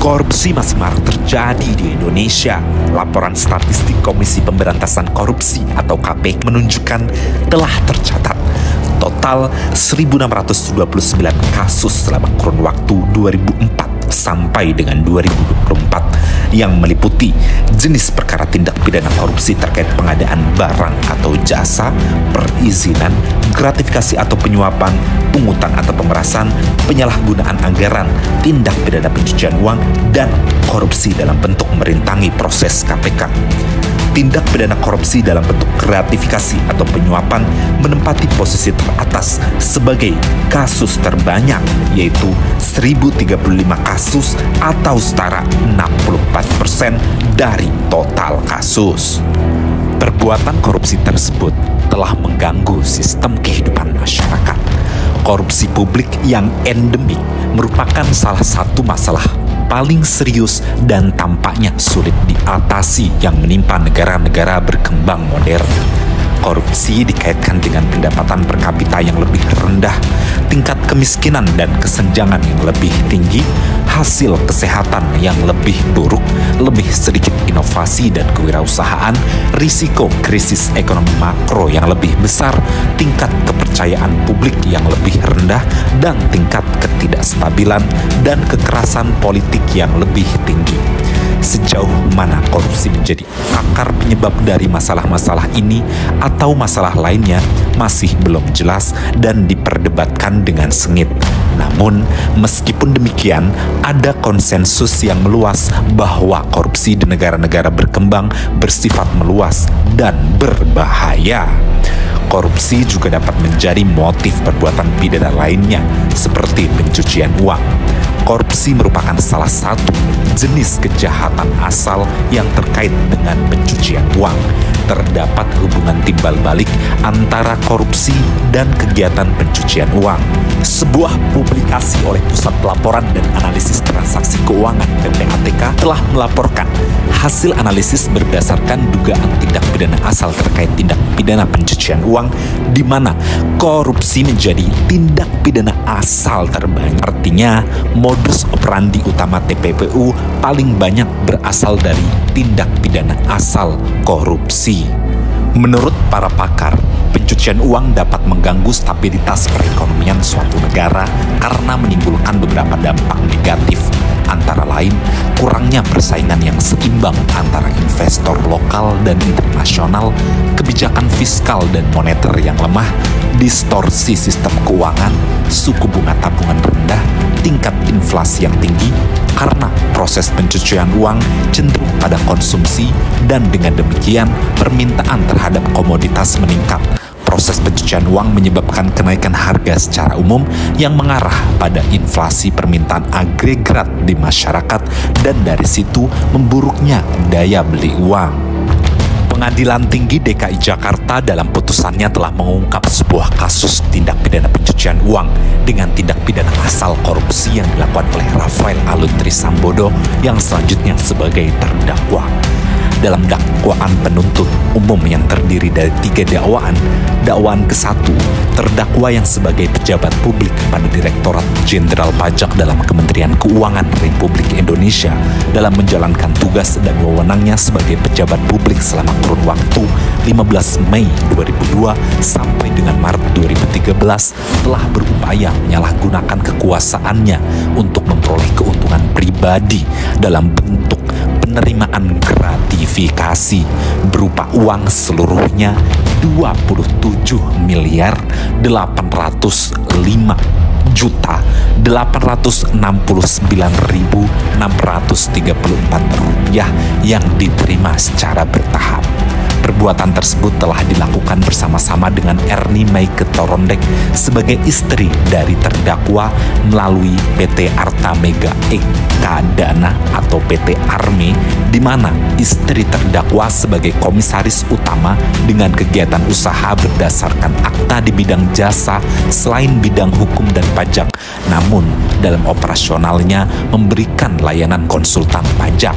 Korupsi masih marak terjadi di Indonesia. Laporan statistik Komisi Pemberantasan Korupsi atau KPK menunjukkan telah tercatat total 1.629 kasus selama kurun waktu 2004 sampai dengan 2024 yang meliputi jenis perkara tindak pidana korupsi terkait pengadaan barang atau jasa, perizinan, gratifikasi atau penyuapan, pungutan atau pemerasan, penyalahgunaan anggaran, tindak pidana pencucian uang, dan korupsi dalam bentuk merintangi proses KPK. Tindak pidana korupsi dalam bentuk gratifikasi atau penyuapan menempati posisi teratas sebagai kasus terbanyak, yaitu 1.035 kasus atau setara 64% dari total kasus. Perbuatan korupsi tersebut telah mengganggu sistem kehidupan masyarakat. Korupsi publik yang endemik merupakan salah satu masalah paling serius dan tampaknya sulit diatasi yang menimpa negara-negara berkembang modern. Korupsi dikaitkan dengan pendapatan per kapita yang lebih rendah, tingkat kemiskinan dan kesenjangan yang lebih tinggi, hasil kesehatan yang lebih buruk, lebih sedikit inovasi dan kewirausahaan, risiko krisis ekonomi makro yang lebih besar, tingkat kepercayaan publik yang lebih rendah, dan tingkat ketidakstabilan dan kekerasan politik yang lebih tinggi. Sejauh mana korupsi menjadi akar penyebab dari masalah-masalah ini atau masalah lainnya masih belum jelas dan diperdebatkan dengan sengit. Namun, meskipun demikian, ada konsensus yang meluas bahwa korupsi di negara-negara berkembang bersifat meluas dan berbahaya. Korupsi juga dapat menjadi motif perbuatan pidana lainnya, seperti pencucian uang. Korupsi merupakan salah satu jenis kejahatan asal yang terkait dengan pencucian uang. Terdapat hubungan timbal balik antara korupsi dan kegiatan pencucian uang. Sebuah publikasi oleh Pusat Pelaporan dan Analisis Transaksi Keuangan (PPATK) telah melaporkan hasil analisis berdasarkan dugaan tindak pidana asal terkait tindak pidana pencucian uang, di mana korupsi menjadi tindak pidana asal terbanyak. Artinya, modus operandi utama TPPU paling banyak berasal dari tindak pidana asal korupsi. Menurut para pakar, pencucian uang dapat mengganggu stabilitas perekonomian suatu negara karena menimbulkan beberapa dampak negatif, antara lain kurangnya persaingan yang seimbang antara investor lokal dan internasional, kebijakan fiskal dan moneter yang lemah, distorsi sistem keuangan, suku bunga tabungan rendah, tingkat inflasi yang tinggi, karena proses pencucian uang cenderung pada konsumsi dan dengan demikian permintaan terhadap komoditas meningkat. Proses pencucian uang menyebabkan kenaikan harga secara umum yang mengarah pada inflasi permintaan agregat di masyarakat dan dari situ memburuknya daya beli uang. Pengadilan Tinggi DKI Jakarta dalam putusannya telah mengungkap sebuah kasus tindak pidana pencucian uang dengan tindak pidana asal korupsi yang dilakukan oleh Rafael Aluntri Sambodo yang selanjutnya sebagai terdakwa. Dalam dakwaan penuntut umum yang terdiri dari 3 dakwaan, dakwaan ke-1, terdakwa yang sebagai pejabat publik pada Direktorat Jenderal Pajak dalam Kementerian Keuangan Republik Indonesia dalam menjalankan tugas dan wewenangnya sebagai pejabat publik selama kurun waktu 15 Mei 2002 sampai dengan Maret 2013 telah berupaya menyalahgunakan kekuasaannya untuk memperoleh keuntungan pribadi dalam bentuk penerimaan gratifikasi berupa uang seluruhnya 27.869.634 rupiah yang diterima secara bertahap. Perbuatan tersebut telah dilakukan bersama-sama dengan Ernie Meike Torondek sebagai istri dari terdakwa melalui PT Arta Mega Eka Dana atau PT Arme, di mana istri terdakwa sebagai komisaris utama dengan kegiatan usaha berdasarkan akta di bidang jasa selain bidang hukum dan pajak, namun dalam operasionalnya memberikan layanan konsultan pajak.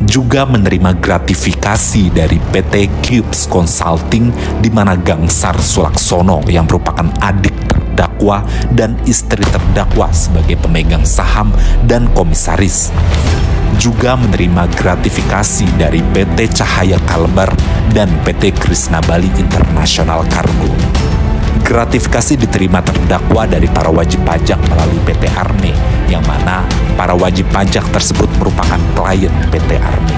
Juga menerima gratifikasi dari PT Cubes Consulting di mana Gangsar Sulaksono yang merupakan adik terdakwa dan istri terdakwa sebagai pemegang saham dan komisaris. Juga menerima gratifikasi dari PT Cahaya Kalbar dan PT Krishna Bali International Cargo. Gratifikasi diterima terdakwa dari para wajib pajak melalui PT Arne, yang mana para wajib pajak tersebut merupakan klien PT Arne.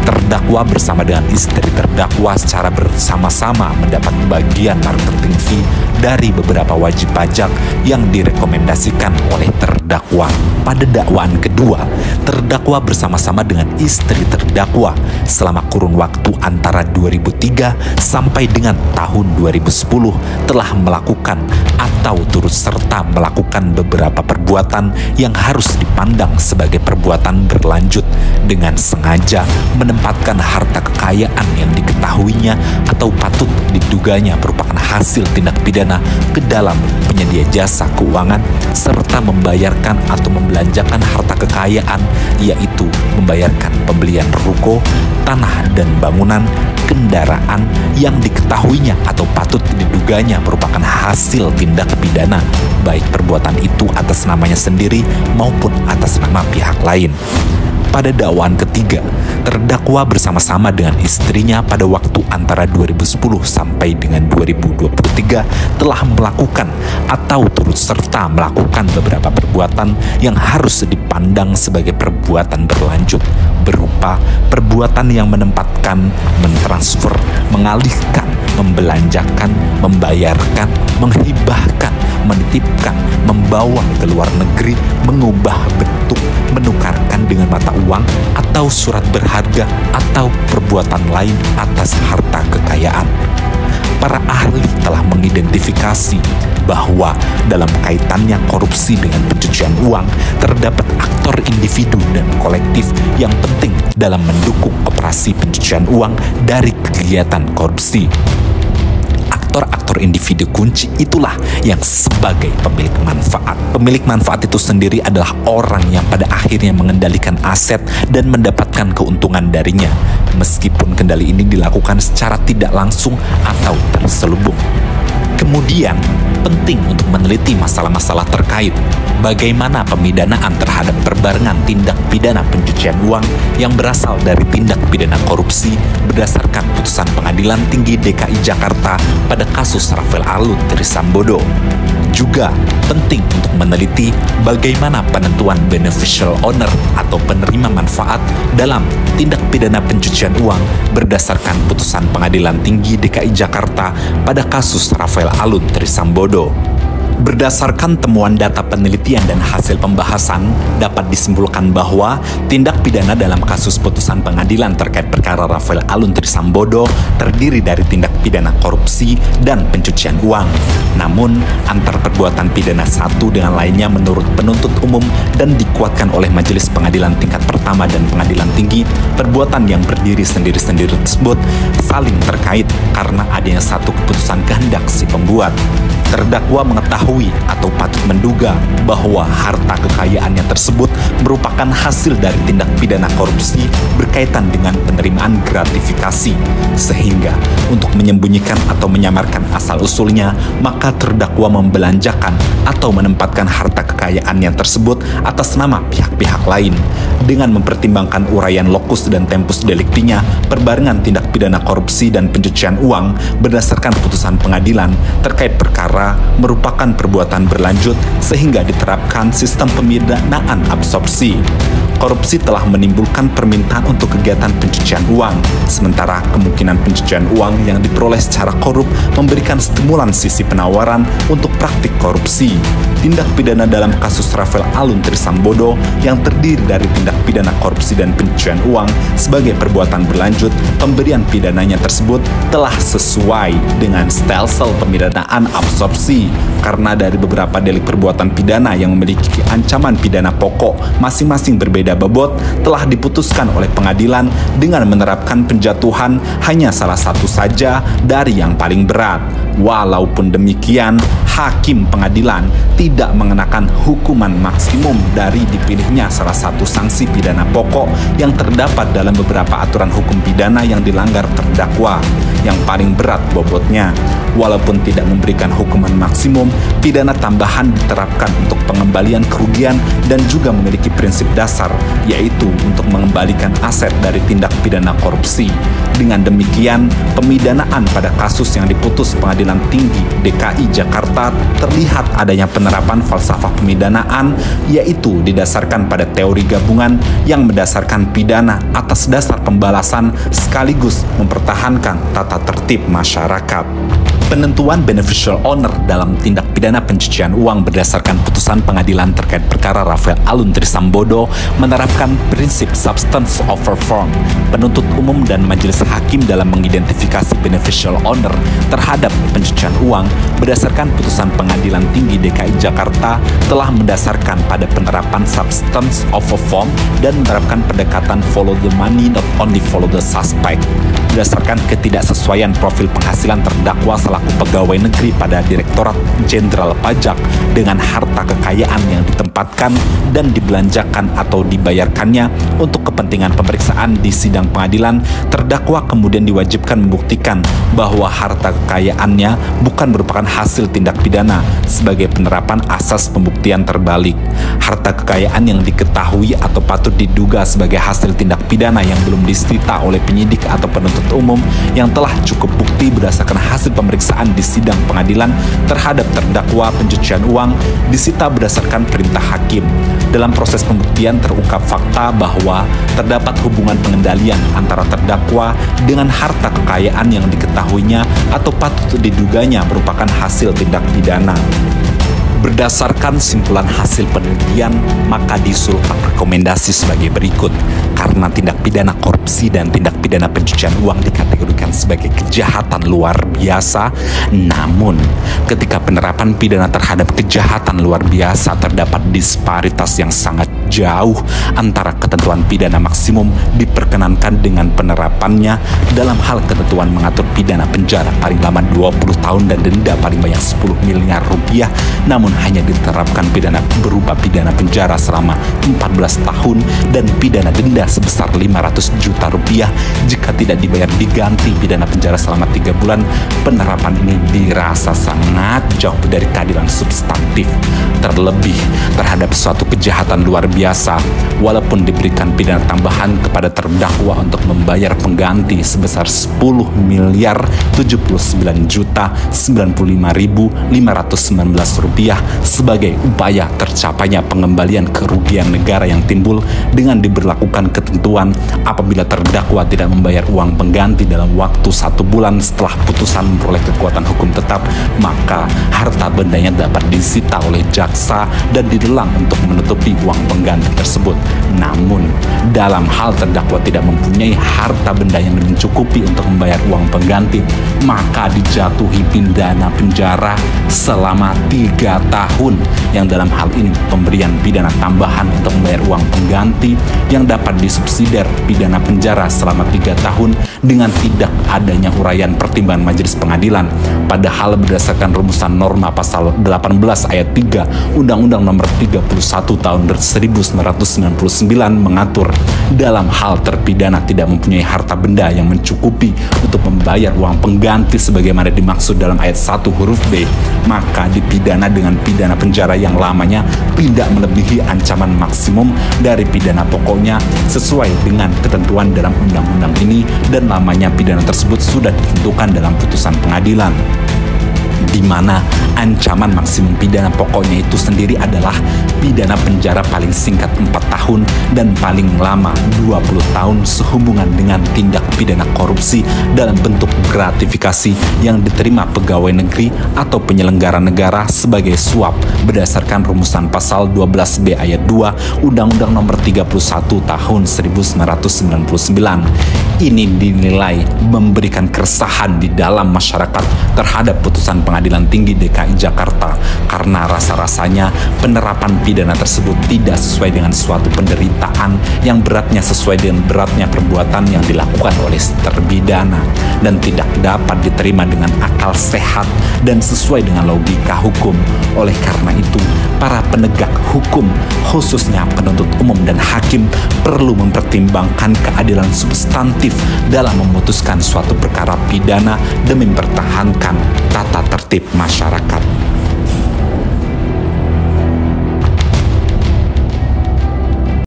Terdakwa bersama dengan istri terdakwa secara bersama-sama mendapat bagian marketing fee dari beberapa wajib pajak yang direkomendasikan oleh terdakwa. Pada dakwaan kedua, terdakwa bersama-sama dengan istri terdakwa selama kurun waktu antara 2003 sampai dengan tahun 2010 telah melakukan atau turut serta melakukan beberapa perbuatan yang harus dipandang sebagai perbuatan berlanjut dengan sengaja menempatkan harta kekayaan yang diketahuinya atau patut diduganya merupakan hasil tindak pidana ke dalam penyedia jasa keuangan serta membayarkan atau membelanjakan harta kekayaan, yaitu membayarkan pembelian ruko, tanah dan bangunan, kendaraan yang diketahuinya atau patut diduganya merupakan hasil tindak pidana, baik perbuatan itu atas namanya sendiri maupun atas nama pihak lain. Pada dakwaan ketiga, terdakwa bersama-sama dengan istrinya pada waktu antara 2010 sampai dengan 2023 telah melakukan atau turut serta melakukan beberapa perbuatan yang harus dipandang sebagai perbuatan berlanjut, berupa perbuatan yang menempatkan, mentransfer, mengalihkan, membelanjakan, membayarkan, menghibahkan, menitipkan, membawa ke luar negeri, mengubah bentuk, menukarkan dengan mata uang atau surat berharga atau perbuatan lain atas harta kekayaan. Para ahli telah mengidentifikasi bahwa dalam kaitannya korupsi dengan pencucian uang terdapat aktor individu dan kolektif yang penting dalam mendukung operasi pencucian uang dari kegiatan korupsi. Aktor-aktor individu kunci itulah yang sebagai pemilik manfaat. Pemilik manfaat itu sendiri adalah orang yang pada akhirnya mengendalikan aset dan mendapatkan keuntungan darinya, meskipun kendali ini dilakukan secara tidak langsung atau terselubung. Kemudian, penting untuk meneliti masalah-masalah terkait bagaimana pemidanaan terhadap perbarengan tindak pidana pencucian uang yang berasal dari tindak pidana korupsi berdasarkan putusan Pengadilan Tinggi DKI Jakarta pada kasus Rafael Alun Trisambodo. Juga penting untuk meneliti bagaimana penentuan beneficial owner atau penerima manfaat dalam tindak pidana pencucian uang berdasarkan putusan Pengadilan Tinggi DKI Jakarta pada kasus Rafael Alun Trisambodo. Berdasarkan temuan data penelitian dan hasil pembahasan, dapat disimpulkan bahwa tindak pidana dalam kasus putusan pengadilan terkait perkara Rafael Alun Trisambodo terdiri dari tindak pidana korupsi dan pencucian uang. Namun, antar perbuatan pidana satu dengan lainnya menurut penuntut umum dan dikuatkan oleh Majelis Pengadilan Tingkat Pertama dan Pengadilan Tinggi, perbuatan yang berdiri sendiri-sendiri tersebut saling terkait karena adanya satu keputusan kehendak si pembuat. Terdakwa mengetahui atau patut menduga bahwa harta kekayaannya tersebut merupakan hasil dari tindak pidana korupsi berkaitan dengan penerimaan gratifikasi, sehingga untuk menyembunyikan atau menyamarkan asal-usulnya, maka terdakwa membelanjakan atau menempatkan harta kekayaannya tersebut atas nama pihak-pihak lain. Dengan mempertimbangkan uraian lokus dan tempus delictinya, perbarengan tindak pidana korupsi dan pencucian uang berdasarkan putusan pengadilan terkait perkara merupakan perbuatan berlanjut sehingga diterapkan sistem pemidanaan absorpsi. Korupsi telah menimbulkan permintaan untuk kegiatan pencucian uang, sementara kemungkinan pencucian uang yang diperoleh secara korup memberikan stimulan sisi penawaran untuk praktik korupsi. Tindak pidana dalam kasus Rafael Alun Trisambodo yang terdiri dari tindak pidana korupsi dan pencucian uang sebagai perbuatan berlanjut, pemberian pidananya tersebut telah sesuai dengan stelsel pemidanaan absorpsi karena dari beberapa delik perbuatan pidana yang memiliki ancaman pidana pokok masing-masing berbeda bobot telah diputuskan oleh pengadilan dengan menerapkan penjatuhan hanya salah satu saja dari yang paling berat. Walaupun demikian, hakim pengadilan tidak tidak mengenakan hukuman maksimum dari dipilihnya salah satu sanksi pidana pokok yang terdapat dalam beberapa aturan hukum pidana yang dilanggar terdakwa, yang paling berat bobotnya. Walaupun tidak memberikan hukuman maksimum, pidana tambahan diterapkan untuk pengembalian kerugian dan juga memiliki prinsip dasar, yaitu untuk mengembalikan aset dari tindak pidana korupsi. Dengan demikian, pemidanaan pada kasus yang diputus Pengadilan Tinggi DKI Jakarta terlihat adanya penerapan falsafah pemidanaan, yaitu didasarkan pada teori gabungan yang mendasarkan pidana atas dasar pembalasan sekaligus mempertahankan tata tertib masyarakat. Penentuan beneficial owner dalam tindak pidana pencucian uang berdasarkan putusan pengadilan terkait perkara Rafael Alun Trisambodo menerapkan prinsip substance over form. Penuntut umum dan majelis hakim dalam mengidentifikasi beneficial owner terhadap pencucian uang berdasarkan putusan Pengadilan Tinggi DKI Jakarta telah mendasarkan pada penerapan substance over form dan menerapkan pendekatan follow the money not only follow the suspect. Berdasarkan ketidaksesuaian profil penghasilan terdakwa selaku pegawai negeri pada Direktorat Jenderal Pajak dengan harta kekayaan yang ditempatkan dan dibelanjakan atau dibayarkannya untuk kepentingan pemeriksaan di sidang pengadilan, terdakwa kemudian diwajibkan membuktikan bahwa harta kekayaannya bukan merupakan hasil tindak pidana sebagai penerapan asas pembuktian terbalik. Harta kekayaan yang diketahui atau patut diduga sebagai hasil tindak pidana yang belum disita oleh penyidik atau penuntut umum yang telah cukup bukti berdasarkan hasil pemeriksaan di sidang pengadilan terhadap terdakwa pencucian uang disita berdasarkan perintah hakim. Dalam proses pembuktian terungkap fakta bahwa terdapat hubungan pengendalian antara terdakwa dengan harta kekayaan yang diketahuinya atau patut diduganya merupakan hasil tindak pidana. Berdasarkan simpulan hasil penelitian, maka diusulkan rekomendasi sebagai berikut. Karena tindak pidana korupsi dan tindak pidana pencucian uang dikategorikan sebagai kejahatan luar biasa, namun ketika penerapan pidana terhadap kejahatan luar biasa terdapat disparitas yang sangat jauh antara ketentuan pidana maksimum diperkenankan dengan penerapannya dalam hal ketentuan mengatur pidana penjara paling lama 20 tahun dan denda paling banyak 10 miliar rupiah, namun hanya diterapkan pidana berupa pidana penjara selama 14 tahun dan pidana denda sebesar 500 juta rupiah jika tidak dibayar diganti pidana penjara selama 3 bulan. Penerapan ini dirasa sangat jauh dari keadilan substantif, terlebih terhadap suatu kejahatan luar biasa. Walaupun diberikan pidana tambahan kepada terdakwa untuk membayar pengganti sebesar 10 miliar 79 juta 95.519 rupiah sebagai upaya tercapainya pengembalian kerugian negara yang timbul dengan diberlakukan ketentuan apabila terdakwa tidak membayar uang pengganti dalam waktu 1 bulan setelah putusan memperoleh kekuatan hukum tetap, maka harta bendanya dapat disita oleh jaksa dan dilelang untuk menutupi uang pengganti tersebut. Namun, dalam hal terdakwa tidak mempunyai harta benda yang mencukupi untuk membayar uang pengganti, maka dijatuhi pidana penjara selama 3 tahun, yang dalam hal ini pemberian pidana tambahan untuk membayar uang pengganti yang dapat disubsidiar pidana penjara selama 3 tahun dengan tidak adanya uraian pertimbangan majelis pengadilan. Padahal berdasarkan rumusan norma pasal 18 ayat 3 Undang-Undang Nomor 31 Tahun 1999 mengatur dalam hal terpidana tidak mempunyai harta benda yang mencukupi untuk membayar uang pengganti sebagaimana dimaksud dalam ayat 1 huruf B, maka dipidana dengan pidana penjara yang lamanya tidak melebihi ancaman maksimum dari pidana pokoknya sesuai dengan ketentuan dalam undang-undang ini, dan lamanya pidana tersebut sudah ditentukan dalam putusan pengadilan, di mana ancaman maksimum pidana pokoknya itu sendiri adalah pidana penjara paling singkat 4 tahun dan paling lama 20 tahun sehubungan dengan tindak pidana korupsi dalam bentuk gratifikasi yang diterima pegawai negeri atau penyelenggara negara sebagai suap berdasarkan rumusan pasal 12B ayat 2 Undang-Undang Nomor 31 Tahun 1999. ini dinilai memberikan keresahan di dalam masyarakat terhadap putusan Pengadilan Tinggi DKI Jakarta karena rasa-rasanya penerapan pidana tersebut tidak sesuai dengan suatu penderitaan yang beratnya sesuai dengan beratnya perbuatan yang dilakukan oleh terpidana dan tidak dapat diterima dengan akal sehat dan sesuai dengan logika hukum. Oleh karena itu, para penegak hukum, khususnya penuntut umum dan hakim, perlu mempertimbangkan keadilan substantif dalam memutuskan suatu perkara pidana demi mempertahankan tata tertib masyarakat.